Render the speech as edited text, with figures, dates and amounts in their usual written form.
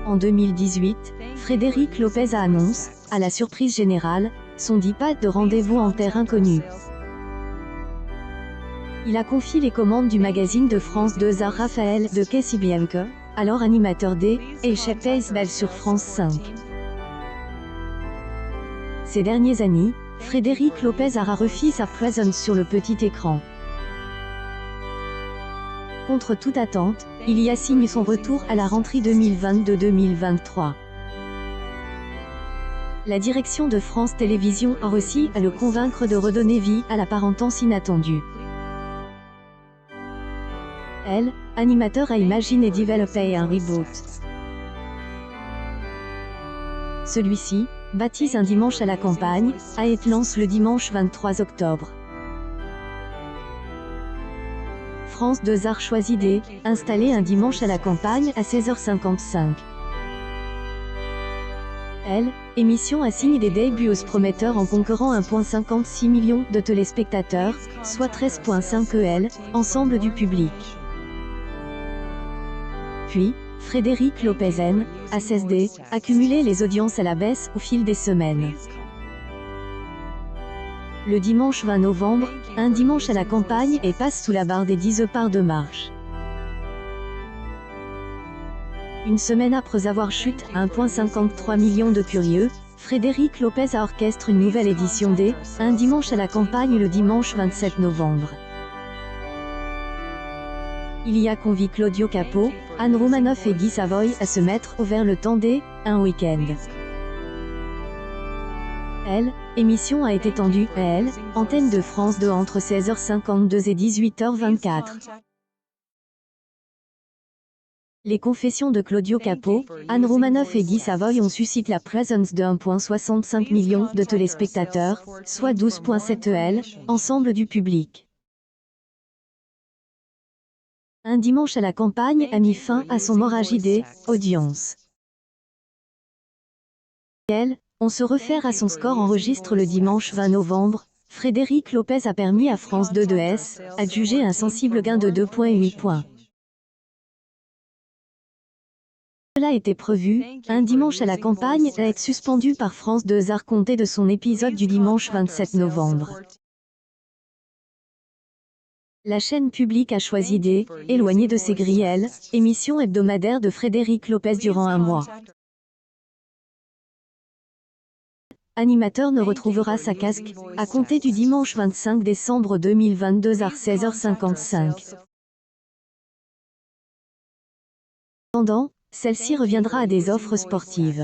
En 2018, Frédéric Lopez annonce, à la surprise générale, son départ de rendez-vous en terre inconnue. Il a confié les commandes du magazine de France 2 à Raphaël de Cassibianca, alors animateur des Échappées belles sur France 5. Ces dernières années, Frédéric Lopez a refait sa présence sur le petit écran. Contre toute attente, il y assigne son retour à la rentrée 2022-2023. La direction de France Télévisions a réussi à le convaincre de redonner vie à la parentance inattendue. Elle, animateur, a imaginé et développé un reboot. Celui-ci, baptise Un dimanche à la campagne, a été lancé le dimanche 23 octobre. France 2 a choisi d'installer Un dimanche à la campagne à 16h55. Elle, émission a signé des débuts prometteurs en conquérant 1,56 million de téléspectateurs, soit 13,5 EL, ensemble du public. Puis, Frédéric Lopez a cessé accumuler les audiences à la baisse au fil des semaines. Le dimanche 20 novembre, Un dimanche à la campagne et passe sous la barre des 10 parts de marche. Une semaine après avoir chuté à 1,53 million de curieux, Frédéric Lopez a orchestré une nouvelle édition des Un dimanche à la campagne le dimanche 27 novembre. Il y a convié Claudio Capeo, Anne Romanoff et Guy Savoy à se mettre au vert le temps des Un week-end. Elle, émission a été tendue, elle, antenne de France 2 entre 16h52 et 18h24. Les confessions de Claudio Capeo, Anne Romanoff et Guy Savoy ont suscité la présence de 1,65 million de téléspectateurs, soit 12,7 EL, ensemble du public. Un dimanche à la campagne a mis fin à son hémorragie des audiences. Elle, on se réfère à son score enregistre le dimanche 20 novembre, Frédéric Lopez a permis à France 2 de adjuger un sensible gain de 2,8 points. Cela était prévu, Un dimanche à la campagne a été suspendu par France 2 à compter de son épisode du dimanche 27 novembre. La chaîne publique a choisi d'éloigner de ses grilles, émission hebdomadaire de Frédéric Lopez durant un mois. Animateur ne retrouvera sa casque, à compter du dimanche 25 décembre 2022 à 16h55. Cependant, celle-ci reviendra à des offres sportives.